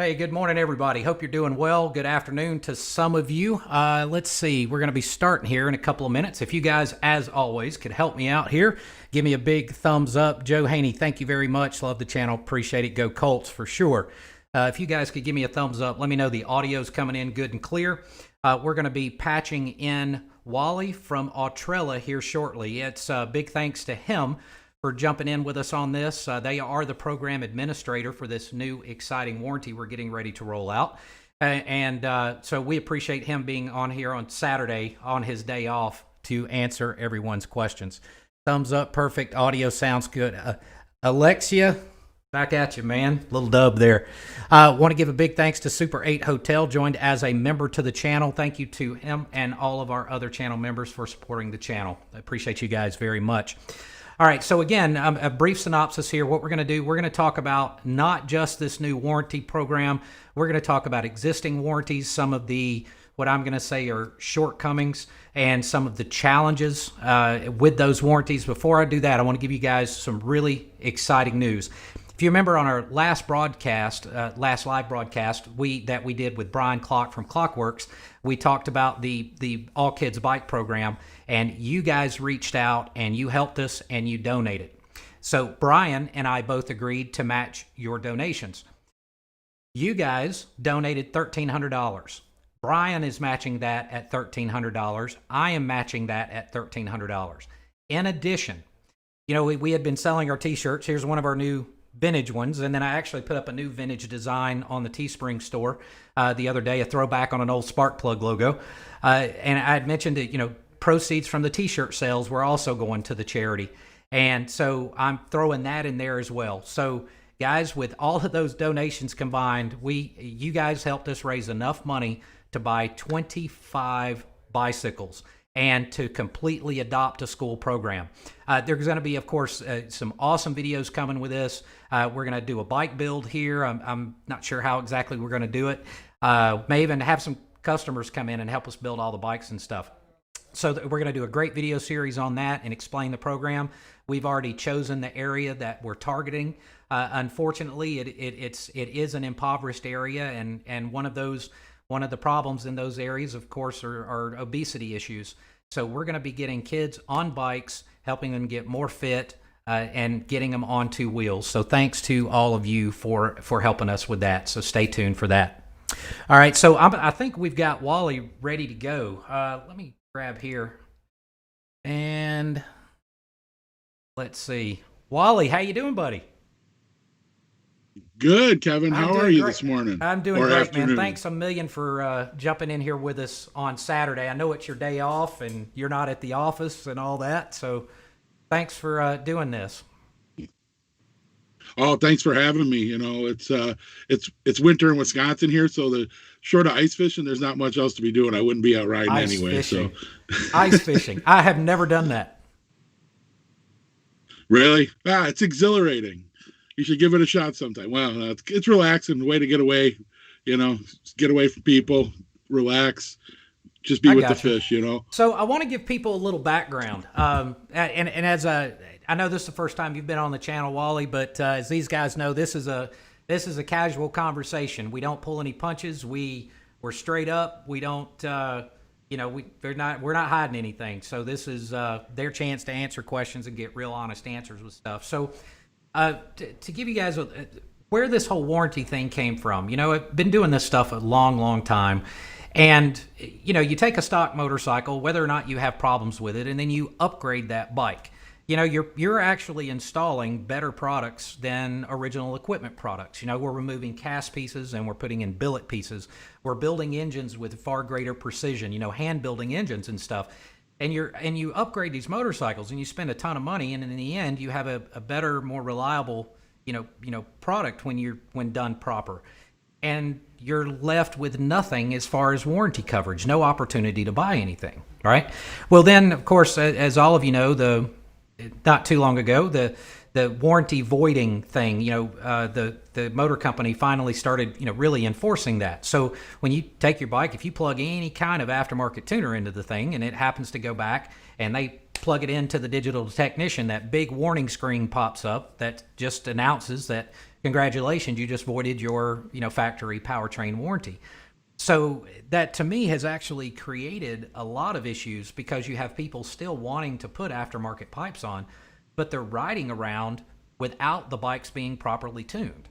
Hey, good morning, everybody. Hope you're doing well. Good afternoon to some of you. Let's see. We're going to be starting here in a couple of minutes. If you guys, as always, could help me out here, give me a big thumbs up. Joe Haney, thank you very much. Love the channel. Appreciate it. Go Colts for sure. If you guys could give me a thumbs up, let me know the audio's coming in good and clear. We're going to be patching in Wally from Autrella here shortly. It's big thanks to him for jumping in with us on this. They are the program administrator for this new exciting warranty we're getting ready to roll out. So we appreciate him being on here on Saturday on his day off to answer everyone's questions. Thumbs up, perfect. Audio sounds good. Alexia, back at you, man. Little dub there. Want to give a big thanks to Super 8 Hotel, joined as a member to the channel. Thank you to him and all of our other channel members for supporting the channel. I appreciate you guys very much. All right, so again, a brief synopsis here. What we're going to do, we're going to talk about not just this new warranty program. We're going to talk about existing warranties, some of the, what I'm going to say are shortcomings, and some of the challenges with those warranties. Before I do that, I want to give you guys some really exciting news. If you remember on our last broadcast, last live broadcast that we did with Brian Clock from Clockworks, we talked about the All Kids Bike program, and you guys reached out and you helped us and you donated. So Brian and I both agreed to match your donations. You guys donated $1,300. Brian is matching that at $1,300. I am matching that at $1,300. In addition, you know, we had been selling our t-shirts. Here's one of our new vintage ones, and then I actually put up a new vintage design on the Teespring store the other day, a throwback on an old spark plug logo. And I had mentioned that, you know, proceeds from the t-shirt sales were also going to the charity. And so I'm throwing that in there as well. So guys, with all of those donations combined, you guys helped us raise enough money to buy 25 bicycles and to completely adopt a school program. There's going to be, of course, some awesome videos coming with this. We're going to do a bike build here. I'm not sure how exactly we're going to do it. May even have some customers come in and help us build all the bikes and stuff. So we're going to do a great video series on that and explain the program. We've already chosen the area that we're targeting. Unfortunately, it is an impoverished area, and one of the problems in those areas, of course, are obesity issues. So we're going to be getting kids on bikes, helping them get more fit, and getting them on two wheels. So thanks to all of you for helping us with that. So stay tuned for that. All right, so I think we've got Wally ready to go. Let me grab here, and let's see. Wally, how you doing, buddy? Good, Kevin. How are you this morning? I'm doing great, man. Thanks a million for jumping in here with us on Saturday. I know it's your day off and you're not at the office and all that, so thanks for doing this. Oh, thanks for having me. You know, it's winter in Wisconsin here, so short of ice fishing, there's not much else to be doing. I wouldn't be out riding anyway. So ice fishing. I have never done that. Really? It's exhilarating. You should give it a shot sometime. Well, it's relaxing, way to get away, you know, get away from people, relax, just be with the fish, you know. So I want to give people a little background. And as I know this is the first time you've been on the channel, Wally, but as these guys know, this is a casual conversation. We don't pull any punches. We're straight up. We don't, you know, we're not hiding anything. So this is their chance to answer questions and get real honest answers with stuff. So to give you guys where this whole warranty thing came from, you know, I've been doing this stuff a long, long time. And, you know, you take a stock motorcycle, whether or not you have problems with it, and then you upgrade that bike. You know, you're actually installing better products than original equipment products. You know, we're removing cast pieces and we're putting in billet pieces. We're building engines with far greater precision, you know, hand building engines and stuff. And you upgrade these motorcycles and you spend a ton of money, and in the end you have a better, more reliable, you know product when done proper. And you're left with nothing as far as warranty coverage, no opportunity to buy anything, right? Well, then of course, as all of you know, not too long ago, the warranty voiding thing, you know, the motor company finally started, you know, really enforcing that. So when you take your bike, if you plug any kind of aftermarket tuner into the thing and it happens to go back and they plug it into the digital technician, that big warning screen pops up that just announces that congratulations, you just voided your, factory powertrain warranty. So that to me has actually created a lot of issues because you have people still wanting to put aftermarket pipes on, but they're riding around without the bikes being properly tuned,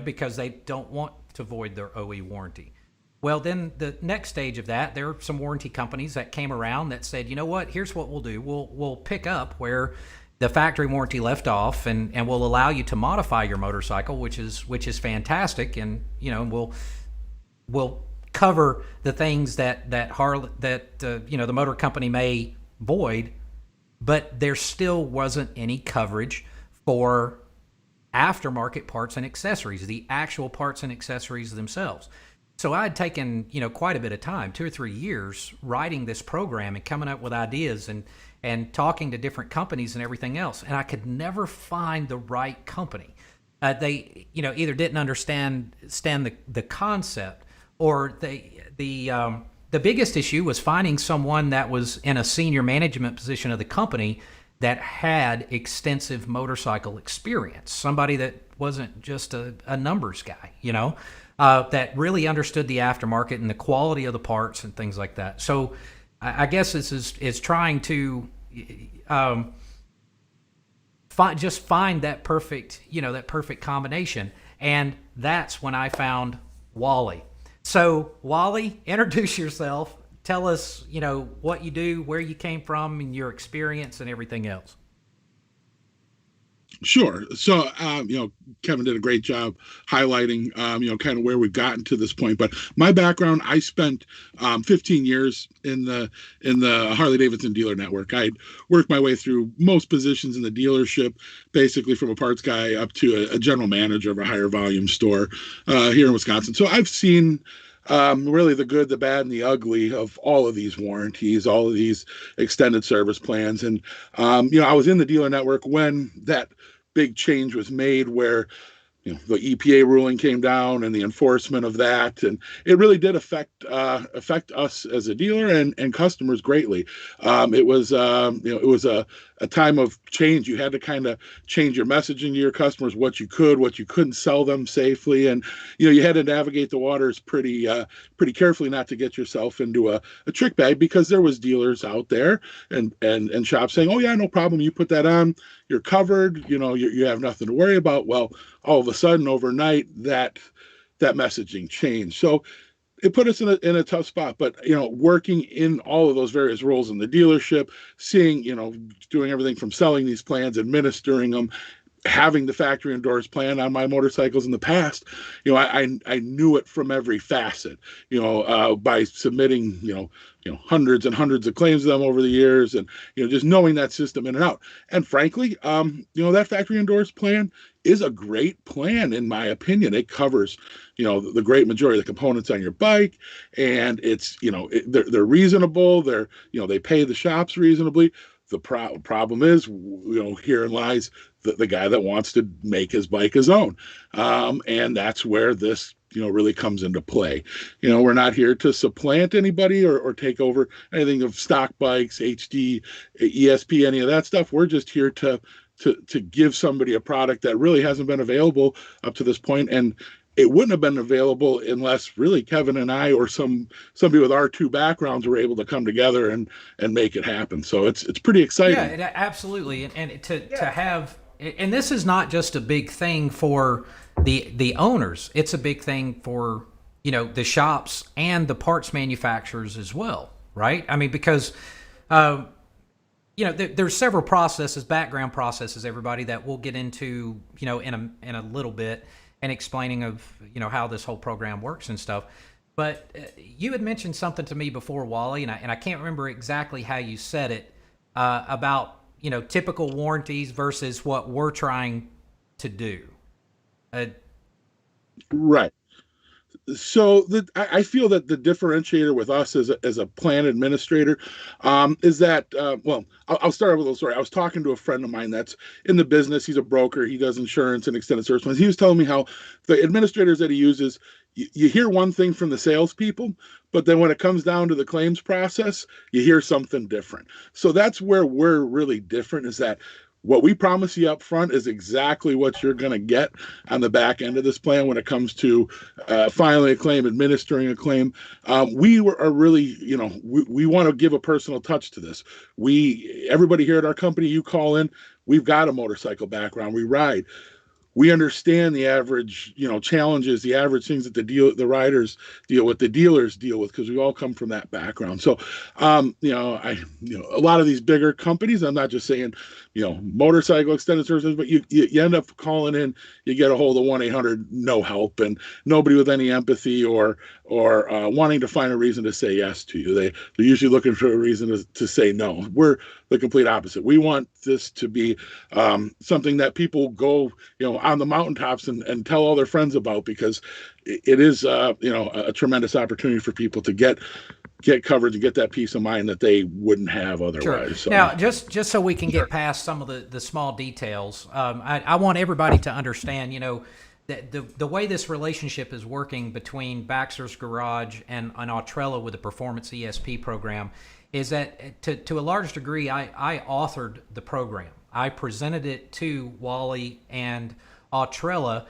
because they don't want to void their OE warranty. Well, then the next stage of that, there are some warranty companies that came around that said, you know what, here's what we'll do. We'll pick up where the factory warranty left off, and we'll allow you to modify your motorcycle, which is fantastic, and we'll cover the things that the motor company may void, but there still wasn't any coverage for aftermarket parts and accessories, the actual parts and accessories themselves. So I had taken, quite a bit of time, 2 or 3 years, writing this program and coming up with ideas and talking to different companies and everything else. And I could never find the right company. They, either didn't understand the concept, or the biggest issue was finding someone that was in a senior management position of the company that had extensive motorcycle experience, somebody that wasn't just a numbers guy, that really understood the aftermarket and the quality of the parts and things like that. So I guess this is trying to find that perfect combination. And that's when I found Wally. So Wally, introduce yourself. Tell us, what you do, where you came from, and your experience and everything else. Sure. So, Kevin did a great job highlighting, kind of where we've gotten to this point. But my background, I spent 15 years in the Harley Davidson dealer network. I worked my way through most positions in the dealership, basically from a parts guy up to a general manager of a higher volume store here in Wisconsin. So I've seen really the good, the bad, and the ugly of all of these warranties, all of these extended service plans. And, I was in the dealer network when that big change was made where the EPA ruling came down and the enforcement of that, and it really did affect us as a dealer and customers greatly. It was a time of change. You had to kind of change your messaging to your customers, what you couldn't sell them safely, and you had to navigate the waters pretty carefully not to get yourself into a trick bag, because there was dealers out there and shops saying, oh yeah, no problem, you put that on, you're covered, you have nothing to worry about. Well, all of a sudden overnight that messaging changed. So it put us in a tough spot. But working in all of those various roles in the dealership, seeing, doing everything from selling these plans, administering them, having the factory endorsed plan on my motorcycles in the past, I knew it from every facet, by submitting, hundreds and hundreds of claims to them over the years, and, just knowing that system in and out. And frankly, that factory endorsed plan is a great plan, in my opinion. It covers, the great majority of the components on your bike, and it's, they're reasonable. They pay the shops reasonably. The problem is, herein lies the guy that wants to make his bike his own. And that's where this, really comes into play. We're not here to supplant anybody or take over anything of stock bikes, HD, ESP, any of that stuff. We're just here to give somebody a product that really hasn't been available up to this point. And it wouldn't have been available unless really Kevin and I, or somebody with our two backgrounds, were able to come together and make it happen. So it's pretty exciting. Yeah, absolutely. And to have, and this is not just a big thing for the owners. It's a big thing for, the shops and the parts manufacturers as well, right? I mean, because, there's several processes, background processes, everybody, that we'll get into, in a little bit, and explaining of, how this whole program works and stuff. But you had mentioned something to me before, Wally, and I can't remember exactly how you said it, about, typical warranties versus what we're trying to do. Right. So I feel that the differentiator with us as a plan administrator is that, I'll start with a little story. I was talking to a friend of mine that's in the business. He's a broker. He does insurance and extended service plans. He was telling me how the administrators that he uses, you hear one thing from the salespeople, but then when it comes down to the claims process, you hear something different. So that's where we're really different, is that what we promise you up front is exactly what you're going to get on the back end of this plan when it comes to filing a claim, administering a claim. Are really, we want to give a personal touch to this. Everybody here at our company, you call in, we've got a motorcycle background. We ride. We understand the average, challenges, the average things that the riders deal with, the dealers deal with, because we all come from that background. So, a lot of these bigger companies, I'm not just saying, motorcycle extended services, but you end up calling in, you get a hold of 1-800 no help, and nobody with any empathy or wanting to find a reason to say yes to you. They're usually looking for a reason to say no. We're the complete opposite. We want this to be something that people go, on the mountaintops and tell all their friends about, because it is, a tremendous opportunity for people to get coverage and get that peace of mind that they wouldn't have otherwise. Sure. So. Now, just so we can get past some of the small details, I want everybody to understand, the way this relationship is working between Baxter's Garage and Autrella with the Performance ESP program is that to a large degree, I authored the program. I presented it to Wally and Autrella,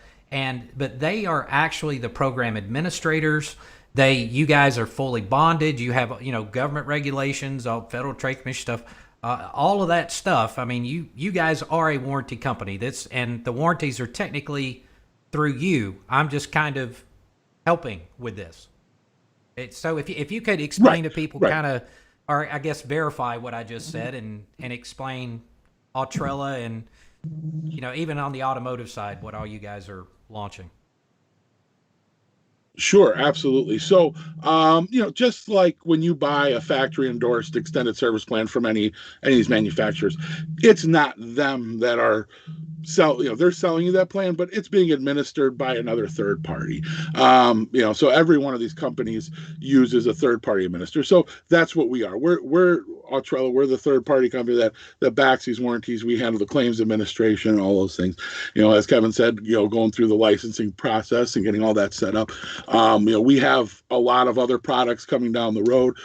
but they are actually the program administrators. You guys are fully bonded. You have, government regulations, all Federal Trade Commission stuff, all of that stuff. I mean, you guys are a warranty company. And the warranties are technically through you. I'm just kind of helping with this. So if you could explain to people kind of, or I guess verify what I just said and explain Autrella and, even on the automotive side, what all you guys are launching. Sure, absolutely. So, just like when you buy a factory endorsed extended service plan from any of these manufacturers, it's not them that are they're selling you that plan, but it's being administered by another third party. So every one of these companies uses a third party administrator. So that's what we are. We're Autrella. We're the third party company that backs these warranties. We handle the claims administration and all those things. As Kevin said, going through the licensing process and getting all that set up. We have a lot of other products coming down the road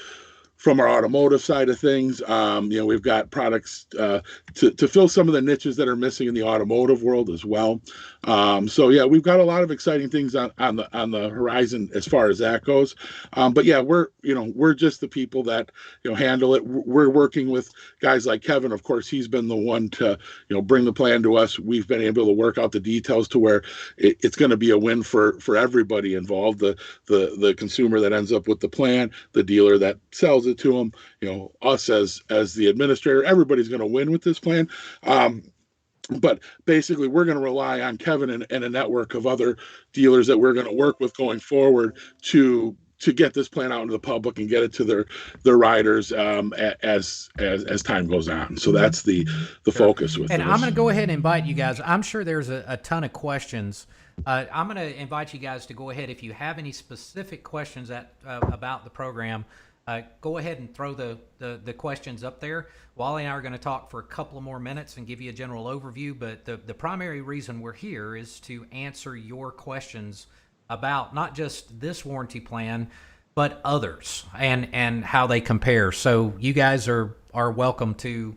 from our automotive side of things. We've got products to fill some of the niches that are missing in the automotive world as well. We've got a lot of exciting things on the horizon as far as that goes. We're just the people that handle it. We're working with guys like Kevin. Of course, he's been the one to bring the plan to us. We've been able to work out the details to where it's going to be a win for everybody involved. The consumer that ends up with the plan, the dealer that sells it to them, us as the administrator, everybody's going to win with this plan. But basically, we're going to rely on Kevin and a network of other dealers that we're going to work with going forward to get this plan out into the public and get it to their riders as time goes on. So that's the focus with and this. I'm going to go ahead and invite you guys. I'm sure there's a ton of questions. I'm going to invite you guys to go ahead. If you have any specific questions about the program, go ahead and throw the questions up there. Wally and I are going to talk for a couple of more minutes and give you a general overview, but the primary reason we're here is to answer your questions about not just this warranty plan, but others and how they compare. So you guys are welcome to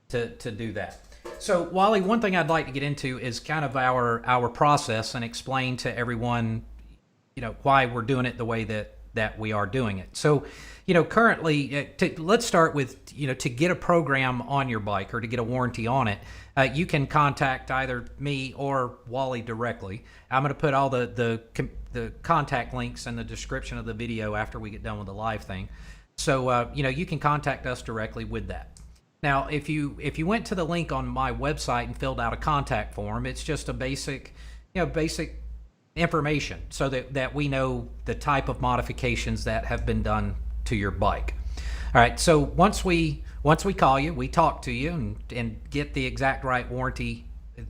do that. So Wally, one thing I'd like to get into is kind of our process and explain to everyone, why we're doing it the way that we are doing it. So, currently, let's start with, to get a program on your bike or to get a warranty on it, you can contact either me or Wally directly. I'm going to put all the contact links in the description of the video after we get done with the live thing. So, you can contact us directly with that. Now, if you went to the link on my website and filled out a contact form, it's just a basic information so that we know the type of modifications that have been done to your bike. All right, so once we call you, we talk to you and get the exact right warranty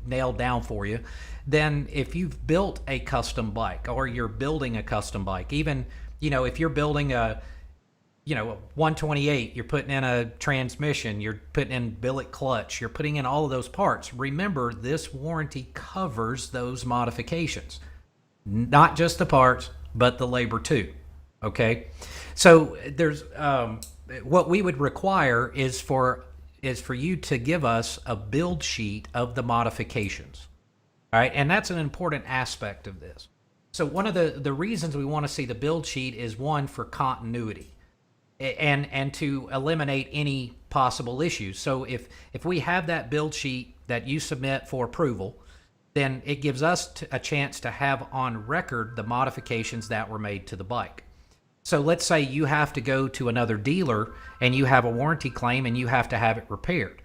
nailed down for you. Then if you've built a custom bike or you're building a custom bike, even if you're building a 128, you're putting in a transmission, you're putting in billet clutch, you're putting in all of those parts. Remember, this warranty covers those modifications. Not just the parts, but the labor too. Okay, so there's what we would require is for is for you to give us a build sheet of the modifications. All right, and that's an important aspect of this. So one of the reasons we want to see the build sheet is, one, for continuity and to eliminate any possible issues. So if we have that build sheet that you submit for approval, then it gives us a chance to have on record the modifications that were made to the bike. So let's say you have to go to another dealer and you have a warranty claim and you have to have it repaired.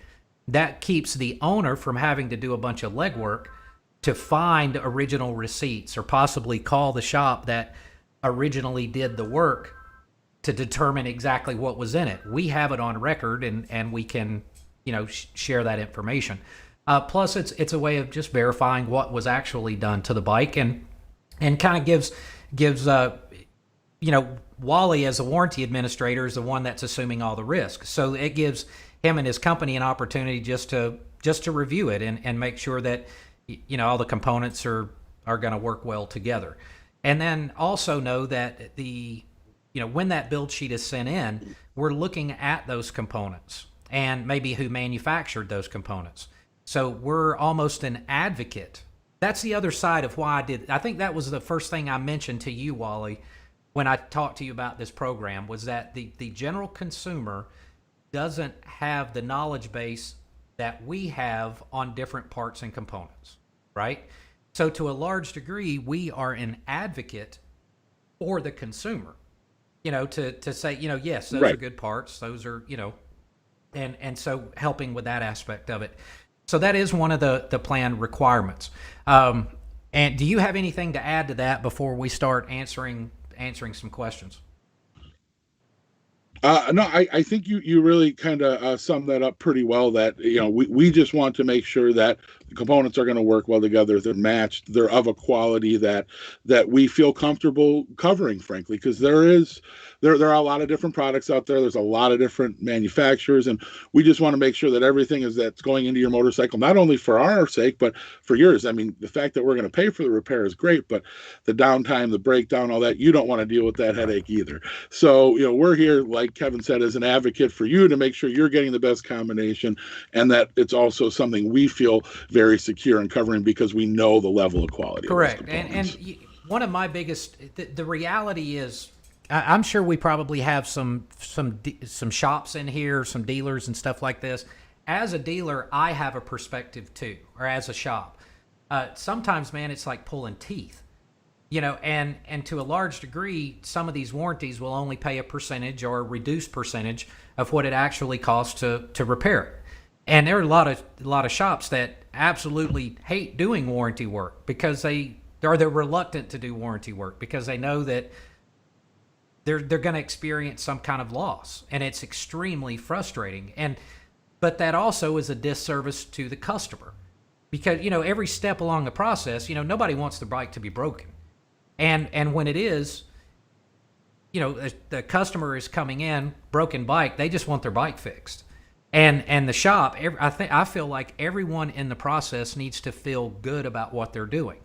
That keeps the owner from having to do a bunch of legwork to find original receipts or possibly call the shop that originally did the work to determine exactly what was in it. We have it on record, and we can, share that information. Plus, it's a way of just verifying what was actually done to the bike, and kind of gives Wally, as a warranty administrator, is the one that's assuming all the risk. So it gives him and his company an opportunity just to review it and make sure that all the components are going to work well together. And then also know that when that build sheet is sent in, we're looking at those components and maybe who manufactured those components. So we're almost an advocate. That's the other side of why I think that was the first thing I mentioned to you, Wally, when I talked to you about this program, was that the general consumer doesn't have the knowledge base that we have on different parts and components, right? So to a large degree, we are an advocate for the consumer, to say, yes, those Right. are good parts. Those are, and so helping with that aspect of it. So that is one of the plan requirements. And do you have anything to add to that before we start answering some questions? No, I think you really kind of summed that up pretty well. That we just want to make sure that the components are going to work well together. They're matched. They're of a quality that we feel comfortable covering. Frankly, because there are a lot of different products out there. There's a lot of different manufacturers, and we just want to make sure that everything that's going into your motorcycle, not only for our sake but for yours. I mean, the fact that we're going to pay for the repair is great, but the downtime, the breakdown, all that, you don't want to deal with that headache either. So we're here, like Kevin said, as an advocate for you to make sure you're getting the best combination, and that it's also something we feel very secure in covering because we know the level of quality. Correct. And one of my biggest, the reality is, I'm sure we probably have some shops in here, some dealers and stuff like this. As a dealer, I have a perspective too, or as a shop. Sometimes, man, it's like pulling teeth. And to a large degree, some of these warranties will only pay a percentage or a reduced percentage of what it actually costs to repair it. And there are a lot of shops that absolutely hate doing warranty work because they're reluctant to do warranty work because they know that they're going to experience some kind of loss, and it's extremely frustrating. But that also is a disservice to the customer because every step along the process, nobody wants their bike to be broken. And when it is, the customer is coming in, broken bike, they just want their bike fixed. And the shop, I feel like everyone in the process needs to feel good about what they're doing.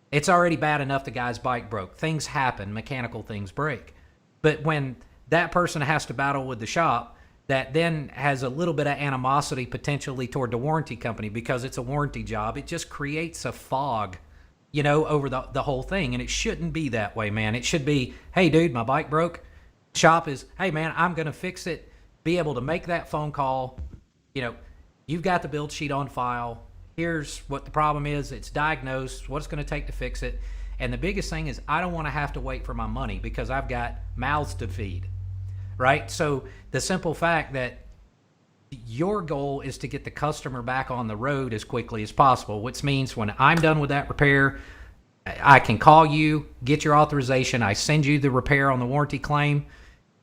It's already bad enough the guy's bike broke. Things happen, mechanical things break. But when that person has to battle with the shop, that then has a little bit of animosity potentially toward the warranty company because it's a warranty job, it just creates a fog over the whole thing. And it shouldn't be that way, man. It should be, hey, dude, my bike broke. Shop is, hey, man, I'm going to fix it. Be able to make that phone call. You've got the build sheet on file. Here's what the problem is. It's diagnosed, what it's going to take to fix it. And the biggest thing is I don't want to have to wait for my money because I've got mouths to feed, right? So the simple fact that your goal is to get the customer back on the road as quickly as possible, which means when I'm done with that repair, I can call you, get your authorization, I send you the repair on the warranty claim,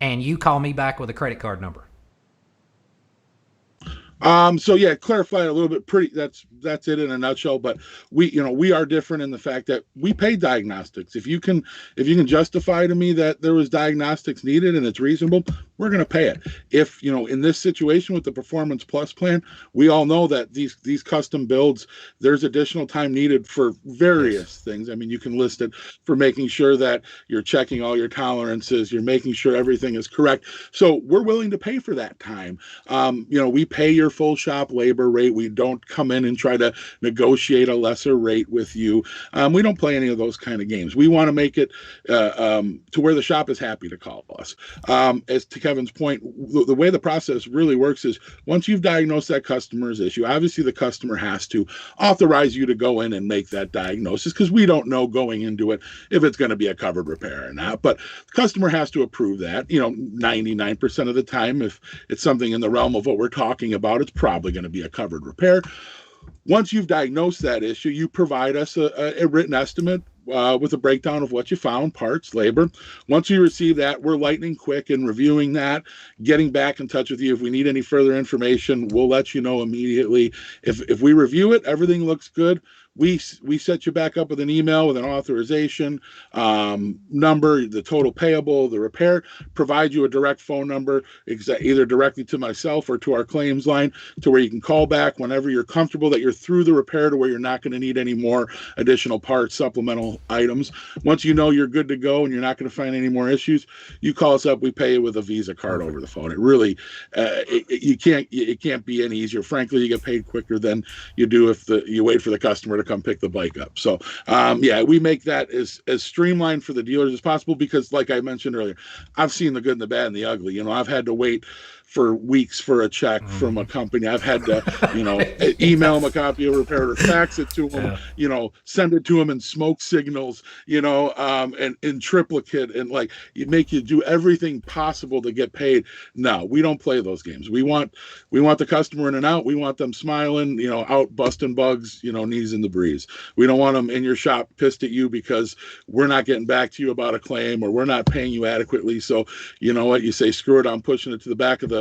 and you call me back with a credit card number. So yeah, clarify it a little bit. That's it in a nutshell. But we are different in the fact that we pay diagnostics. If you can justify to me that there was diagnostics needed and it's reasonable, we're going to pay it. If, in this situation with the Performance Plus plan, we all know that these custom builds, there's additional time needed for Yes. various things. I mean, you can list it for making sure that you're checking all your tolerances, you're making sure everything is correct. So we're willing to pay for that time. We pay your full shop labor rate. We don't come in and try to negotiate a lesser rate with you. We don't play any of those kind of games. We want to make it to where the shop is happy to call us. As to Kevin's point, the way the process really works is once you've diagnosed that customer's issue, obviously the customer has to authorize you to go in and make that diagnosis, because we don't know going into it if it's going to be a covered repair or not. But the customer has to approve that. 99% of the time, if it's something in the realm of what we're talking about, it's probably going to be a covered repair. Once you've diagnosed that issue, you provide us a written estimate with a breakdown of what you found, parts, labor. Once we receive that, we're lightning quick in reviewing that, getting back in touch with you. If we need any further information, we'll let you know immediately. If we review it, everything looks good, we set you back up with an email with an authorization number, the total payable, the repair, provide you a direct phone number, either directly to myself or to our claims line, to where you can call back whenever you're comfortable that you're through the repair, to where you're not going to need any more additional parts, supplemental items. Once you know you're good to go and you're not going to find any more issues, you call us up. We pay you with a Visa card over the phone. It really, it can't be any easier. Frankly, you get paid quicker than you do if you wait for the customer to come pick the bike up. So we make that as streamlined for the dealers as possible, because like I mentioned earlier, I've seen the good and the bad and the ugly. I've had to wait for weeks for a check from a company. I've had to, email them a copy of a repair or fax it to them, send it to them in smoke signals, and in triplicate, and like make you do everything possible to get paid. No, we don't play those games. We want the customer in and out. We want them smiling, out busting bugs, knees in the breeze. We don't want them in your shop pissed at you because we're not getting back to you about a claim, or we're not paying you adequately. So you know what, you say, screw it, I'm pushing it to the back of the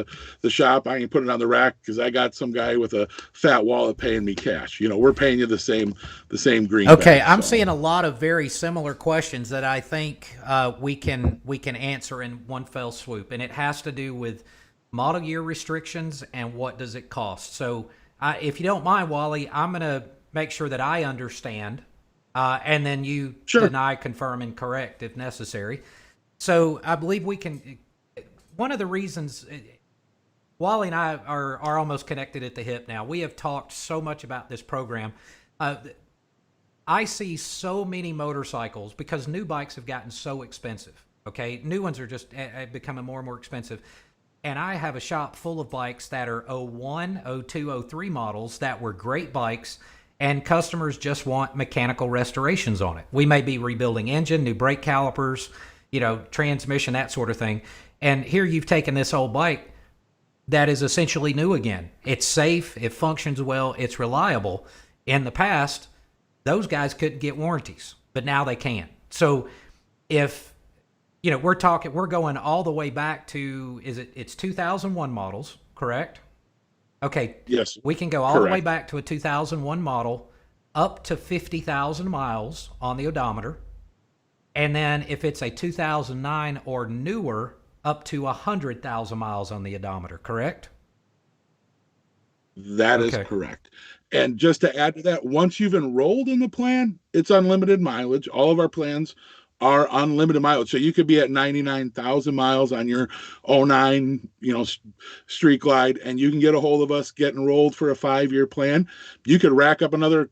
shop. I can put it on the rack because I got some guy with a fat wallet paying me cash. We're paying you the same green. Okay, I'm seeing a lot of very similar questions that I think we can answer in one fell swoop, and it has to do with model year restrictions and what does it cost. So if you don't mind, Wally, I'm going to make sure that I understand, and then you deny, confirm, and correct if necessary. So I believe we can. One of the reasons Wally and I are almost connected at the hip now. We have talked so much about this program. I see so many motorcycles because new bikes have gotten so expensive. Okay, new ones are just becoming more and more expensive. And I have a shop full of bikes that are 01, 02, 03 models that were great bikes, and customers just want mechanical restorations on it. We may be rebuilding engine, new brake calipers, transmission, that sort of thing. And here you've taken this old bike that is essentially new again. It's safe, it functions well, it's reliable. In the past, those guys couldn't get warranties, but now they can. So if we're going all the way back to, it's 2001 models, correct? Okay. Yes. We can go all the way back to a 2001 model, up to 50,000 miles on the odometer. And then if it's a 2009 or newer, up to 100,000 miles on the odometer, correct? That is correct. And just to add to that, once you've enrolled in the plan, it's unlimited mileage. All of our plans are unlimited mileage. So you could be at 99,000 miles on your '09, Street Glide, and you can get a hold of us, get enrolled for a 5-year plan. You could rack up another,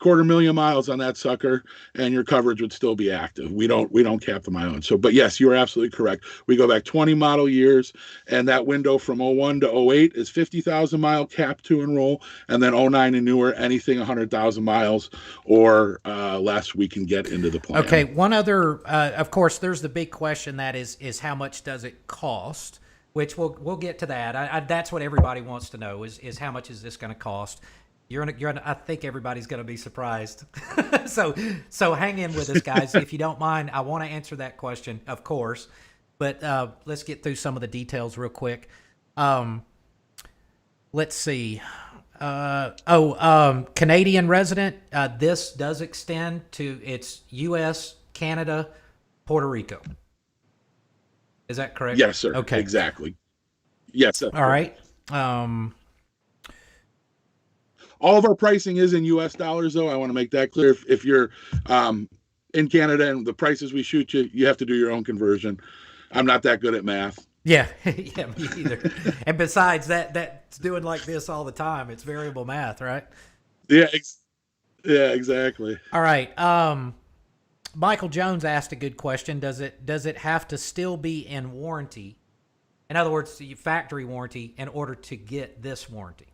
250,000 miles on that sucker, and your coverage would still be active. We don't cap the mileage. So, but yes, you are absolutely correct. We go back 20 model years, and that window from 01 to 08 is 50,000 mile cap to enroll, and then '09 and newer, anything 100,000 miles or less, we can get into the plan. Okay, one other, of course, there's the big question that is how much does it cost? Which we'll get to that. That's what everybody wants to know is how much is this going to cost? I think everybody's going to be surprised. So hang in with us, guys. If you don't mind, I want to answer that question, of course. But let's get through some of the details real quick. Let's see. Canadian resident. This does extend to its U.S., Canada, Puerto Rico. Is that correct? Yes, sir. Okay. Exactly. Yes, that's All correct. right. Um, All of our pricing is in U.S. dollars, though. I want to make that clear. If you're um, in Canada and the prices we shoot you, you have to do your own conversion. I'm not that good at math. yeah, yeah, me either. And besides that, that's doing like this all the time. It's variable math, right? Yeah, yeah, exactly. All right. Michael Jones asked a good question. Does it have to still be in warranty? In other words, the factory warranty in order to get this warranty?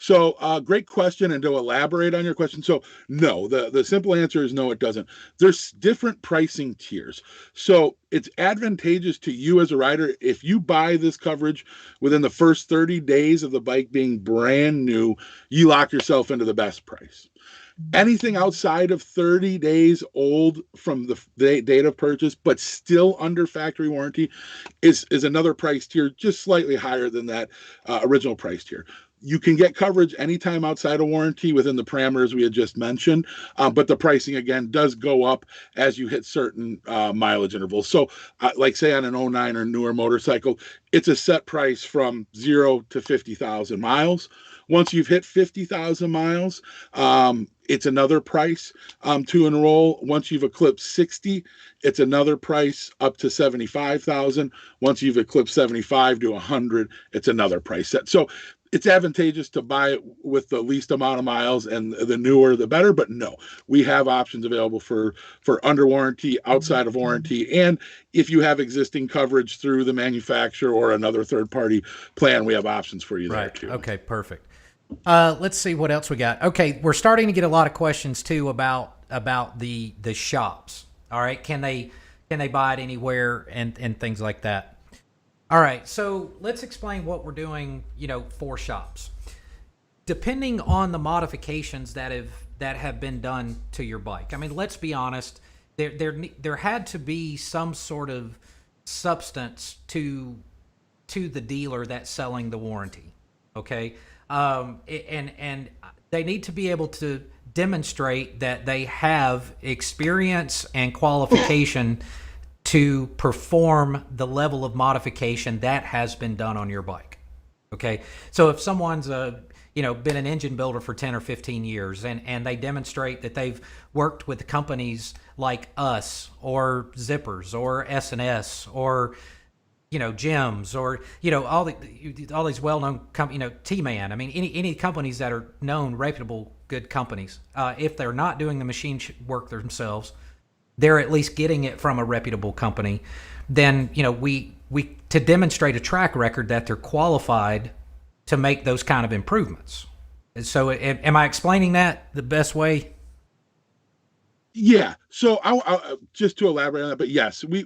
So, great question. And to elaborate on your question, so no, the simple answer is no, it doesn't. There's different pricing tiers. So, it's advantageous to you as a rider if you buy this coverage within the first 30 days of the bike being brand new, you lock yourself into the best price. Anything outside of 30 days old from the date of purchase, but still under factory warranty, is another price tier, just slightly higher than that original price tier. You can get coverage anytime outside of warranty within the parameters we had just mentioned, but the pricing again does go up as you hit certain mileage intervals. So, like say on an '09 or newer motorcycle, it's a set price from 0 to 50,000 miles. Once you've hit 50,000 miles, it's another price to enroll. Once you've eclipsed 60, it's another price up to 75,000. Once you've eclipsed 75 to 100, it's another price set. So it's advantageous to buy it with the least amount of miles, and the newer the better. But no, we have options available for under warranty, outside of warranty, and if you have existing coverage through the manufacturer or another third party plan, we have options for you there too. Okay, perfect. Let's see what else we got. Okay, we're starting to get a lot of questions too about the shops. All right, can they buy it anywhere and things like that. All right, so let's explain what we're doing, for shops. Depending on the modifications that have been done to your bike. I mean, let's be honest, there had to be some sort of substance to the dealer that's selling the warranty. Okay? And they need to be able to demonstrate that they have experience and qualification to perform the level of modification that has been done on your bike. Okay, so if someone's been an engine builder for 10 or 15 years and they demonstrate that they've worked with companies like us or Zippers or S&S or gyms or all these well-known companies, T-Man. I mean, any companies that are known, reputable, good companies. If they're not doing the machine work themselves, they're at least getting it from a reputable company. Then we to demonstrate a track record that they're qualified to make those kind of improvements. And so, am I explaining that the best way? Yeah. So I just to elaborate on that, but yes, we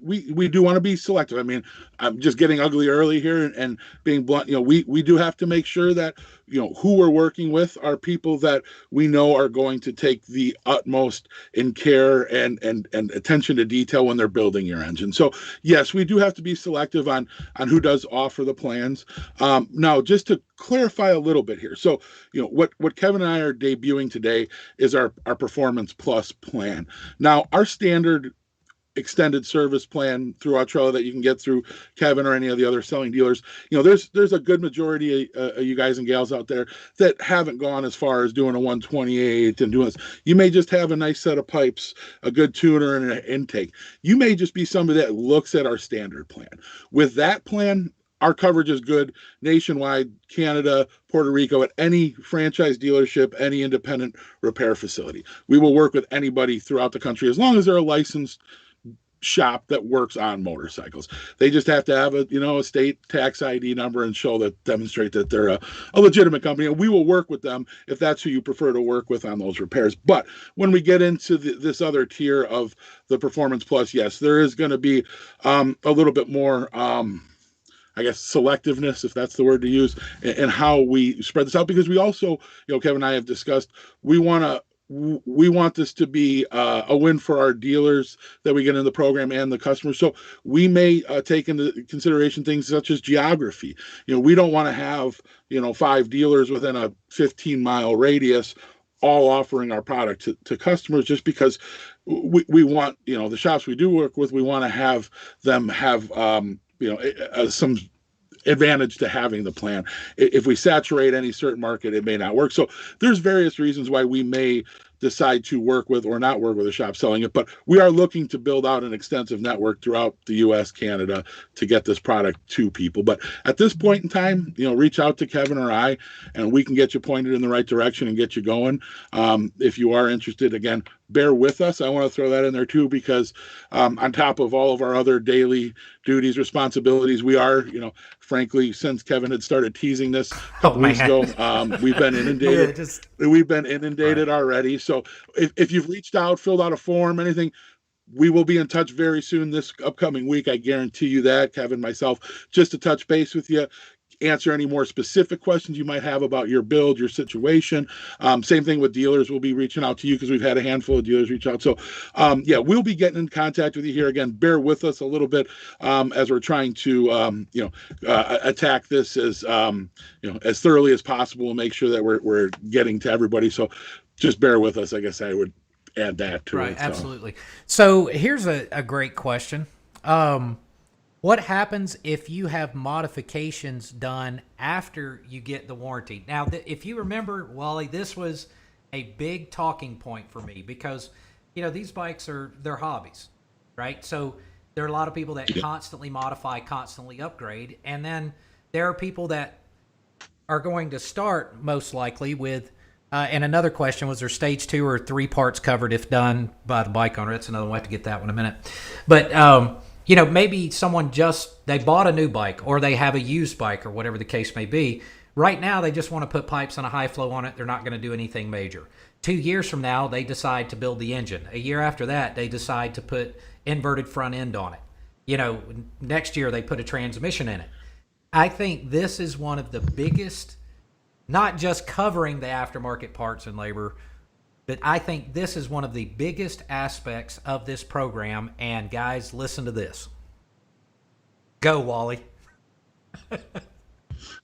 do want to be selective. I mean, I'm just getting ugly early here and being blunt. We do have to make sure that who we're working with are people that we know are going to take the utmost in care and attention to detail when they're building your engine. So yes, we do have to be selective on who does offer the plans. Now, just to clarify a little bit here, so what Kevin and I are debuting today is our Performance Plus plan. Now, our standard extended service plan through Autrella that you can get through Kevin or any of the other selling dealers, there's a good majority of you guys and gals out there that haven't gone as far as doing a 128 and doing this. You may just have a nice set of pipes, a good tuner, and an intake. You may just be somebody that looks at our standard plan. With that plan, our coverage is good nationwide, Canada, Puerto Rico, at any franchise dealership, any independent repair facility. We will work with anybody throughout the country as long as they're a licensed shop that works on motorcycles. They just have to have a state tax ID number and demonstrate that they're a legitimate company. And we will work with them if that's who you prefer to work with on those repairs. But when we get into this other tier of the Performance Plus, yes, there is going to be a little bit more I guess selectiveness, if that's the word to use, and how we spread this out. Because we also, Kevin and I have discussed, we want this to be a win for our dealers that we get in the program and the customers. So we may take into consideration things such as geography. We don't want to have 5 dealers within a 15-mile radius all offering our product to customers, just because we want, the shops we do work with, we want to have them have, some advantage to having the plan. If we saturate any certain market, it may not work. So there's various reasons why we may decide to work with or not work with a shop selling it, but we are looking to build out an extensive network throughout the US, Canada, to get this product to people. But at this point in time, reach out to Kevin or I, and we can get you pointed in the right direction and get you going. If you are interested, again, bear with us. I want to throw that in there too, because on top of all of our other daily duties, responsibilities, we are, frankly, since Kevin had started teasing this a couple weeks ago, we've been inundated. We've been inundated already. So if you've reached out, filled out a form, anything, we will be in touch very soon this upcoming week. I guarantee you that, Kevin, myself, just to touch base with you, answer any more specific questions you might have about your build, your situation. Same thing with dealers. We'll be reaching out to you because we've had a handful of dealers reach out. So we'll be getting in contact with you here. Again, bear with us a little bit as we're trying to attack this as as thoroughly as possible and make sure that we're getting to everybody. So just bear with us. I guess I would add that to it. Right, absolutely. So here's a great question. What happens if you have modifications done after you get the warranty? Now, if you remember, Wally, this was a big talking point for me because, these bikes they're hobbies, right? So there are a lot of people that constantly modify, constantly upgrade. And then there are people that are going to start most likely with, and another question was, there stage 2 or 3 parts covered if done by the bike owner? That's another one. We'll have to get that one in a minute. But, maybe someone they bought a new bike or they have a used bike or whatever the case may be. Right now, they just want to put pipes and a high flow on it. They're not going to do anything major. 2 years from now, they decide to build the engine. A year after that, they decide to put inverted front end on it. Next year, they put a transmission in it. I think this is one of the biggest, not just covering the aftermarket parts and labor, but I think this is one of the biggest aspects of this program. And guys, listen to this. Go, Wally.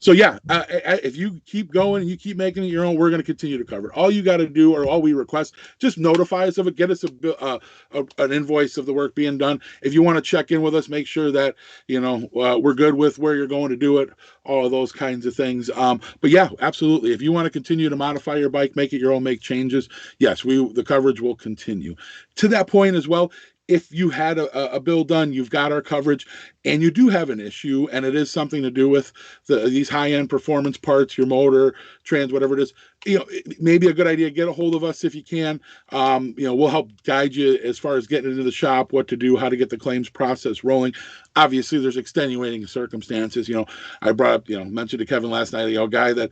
So if you keep going and you keep making it your own, we're going to continue to cover it. All you got to do, or all we request, just notify us of it. Get us an invoice of the work being done. If you want to check in with us, make sure that we're good with where you're going to do it. All of those kinds of things. But yeah, absolutely. If you want to continue to modify your bike, make it your own, make changes, yes, the coverage will continue. To that point as well, if you had a build done, you've got our coverage, and you do have an issue, and it is something to do with these high-end performance parts, your motor, trans, whatever it is, it may be a good idea. Get a hold of us if you can. We'll help guide you as far as getting into the shop, what to do, how to get the claims process rolling. Obviously, there's extenuating circumstances. I brought up, mentioned to Kevin last night, a guy that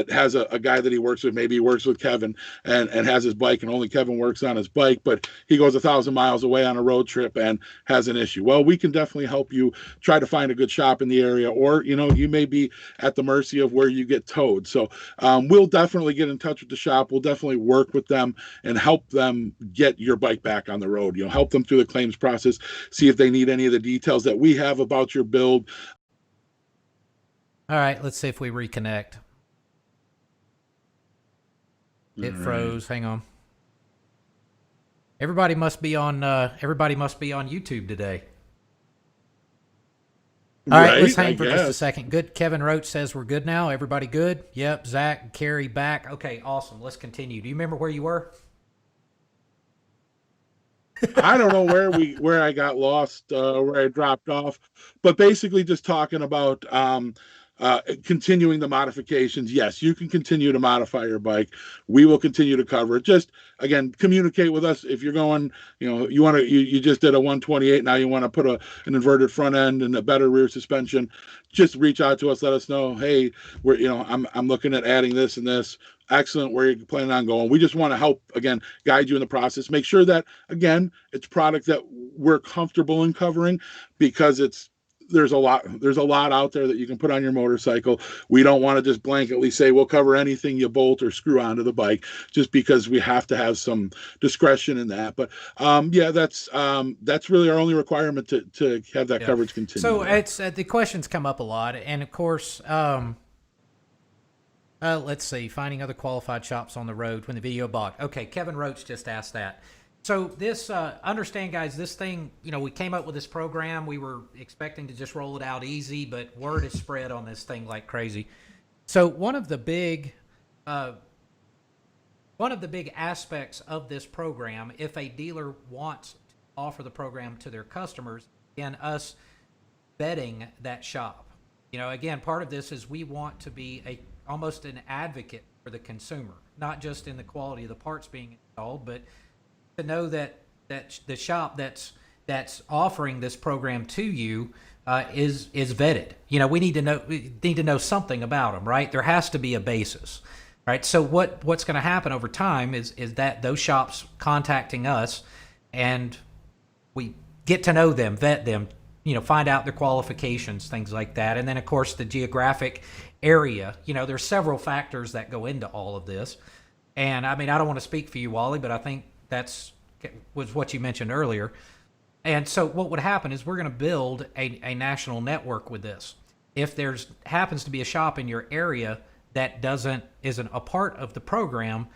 has a guy that he works with. Maybe he works with Kevin and has his bike, and only Kevin works on his bike, but he goes 1,000 miles away on a road trip and has an issue. Well, we can definitely help you try to find a good shop in the area, or you may be at the mercy of where you get towed. So we'll definitely get in touch with the shop. We'll definitely work with them and help them get your bike back on the road. Help them through the claims process, see if they need any of the details that we have about your build. All right, let's see if we reconnect. It froze. Hang on. Everybody must be on YouTube today. All right, let's hang for just a second. Good. Kevin Roach says we're good now. Everybody good? Yep. Zach and Carrie back. Okay, awesome. Let's continue. Do you remember where you were? I don't know where I got lost, where I dropped off, but basically just talking about continuing the modifications. Yes, you can continue to modify your bike. We will continue to cover it. Just again, communicate with us. If you're going, you just did a 128. Now you want to put an inverted front end and a better rear suspension. Just reach out to us. Let us know. Hey, I'm looking at adding this and this. Excellent. Where you're planning on going. We just want to help, again, guide you in the process. Make sure that, again, it's product that we're comfortable in covering, because there's a lot out there that you can put on your motorcycle. We don't want to just blanketly say we'll cover anything you bolt or screw onto the bike, just because we have to have some discretion in that. But that's really our only requirement to have that coverage continue. So it's the questions come up a lot, and of course, Let's see. Finding other qualified shops on the road when the video bought. Okay, Kevin Roach just asked that. So this, understand, guys, this thing, we came up with this program. We were expecting to just roll it out easy, but word is spread on this thing like crazy. So uh, one of the big aspects of this program, if a dealer wants to offer the program to their customers, and us vetting that shop. Again, part of this is we want to be almost an advocate for the consumer, not just in the quality of the parts being installed, but to know that the shop that's offering this program to you is vetted. We need to know something about them, right? There has to be a basis, right? So what's going to happen over time is that those shops contacting us, and we get to know them, vet them, find out their qualifications, things like that. And then, of course, the geographic area. There's several factors that go into all of this. And I mean, I don't want to speak for you, Wally, but I think was what you mentioned earlier. And so what would happen is we're going to build a national network with this. If there's happens to be a shop in your area that isn't a part of the program,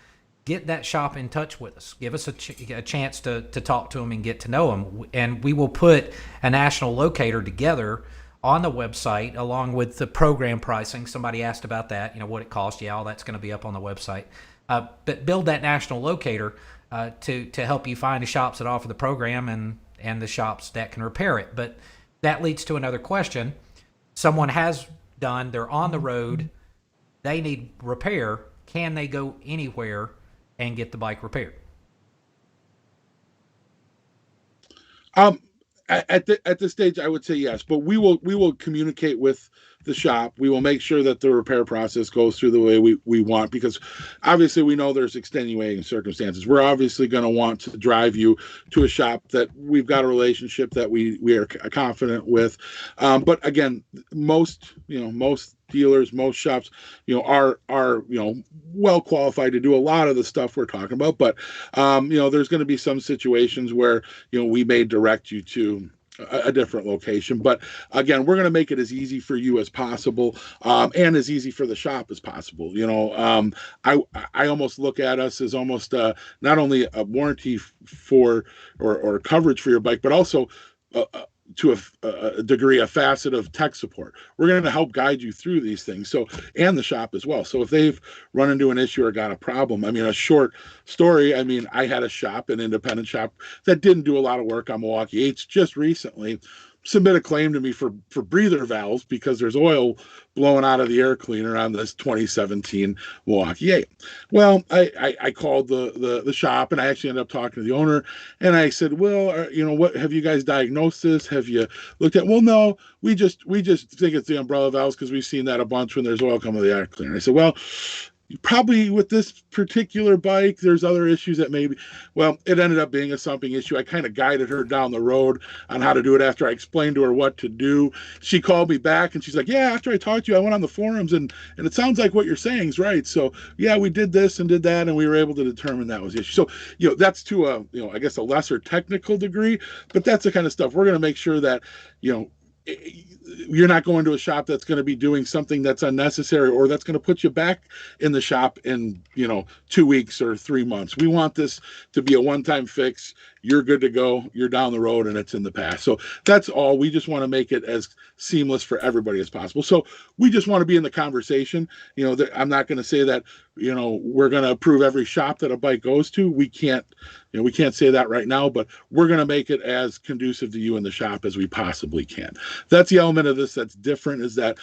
get that shop in touch with us. Give us a chance to talk to them and get to know them. And we will put a national locator together on the website along with the program pricing. Somebody asked about that, what it costs. Yeah, all that's going to be up on the website. But build that national locator to help you find the shops that offer the program and the shops that can repair it. But that leads to another question. Someone they're on the road, they need repair. Can they go anywhere and get the bike repaired? At this stage, I would say yes, but we will communicate with the shop. We will make sure that the repair process goes through the way we want, because obviously we know there's extenuating circumstances. We're obviously going to want to drive you to a shop that we've got a relationship that we are confident with. But again, most dealers, most shops, are well qualified to do a lot of the stuff we're talking about. But there's going to be some situations where we may direct you to a different location. But again, we're going to make it as easy for you as possible, and as easy for the shop as possible. I almost look at us as almost not only a warranty for or coverage for your bike, but also to a degree, a facet of tech support. We're going to help guide you through these things. So, and the shop as well. So if they've run into an issue or got a problem, I mean, a short story. I mean, I had an independent shop that didn't do a lot of work on Milwaukee 8s just recently submit a claim to me for breather valves because there's oil blowing out of the air cleaner on this 2017 Milwaukee 8. Well, I called the shop, and I actually ended up talking to the owner, and I said, well, what have you guys diagnosed this? Have you looked at? Well, no, we just think it's the umbrella valves because we've seen that a bunch when there's oil coming out of the air cleaner. I said, well, probably with this particular bike, there's other issues that maybe, well, it ended up being a something issue. I kind of guided her down the road on how to do it after I explained to her what to do. She called me back and she's like, yeah, after I talked to you, I went on the forums and it sounds like what you're saying is right. So yeah, we did this and did that, and we were able to determine that was the issue. So, that's to I guess a lesser technical degree, but that's the kind of stuff we're going to make sure that, you're not going to a shop that's going to be doing something that's unnecessary or that's going to put you back in the shop in 2 weeks or 3 months. We want this to be a one-time fix. You're good to go. You're down the road and it's in the past. So that's all. We just want to make it as seamless for everybody as possible. So we just want to be in the conversation. I'm not going to say that we're going to approve every shop that a bike goes to. We can't say that right now, but we're going to make it as conducive to you in the shop as we possibly can. That's the element of this that's different, is that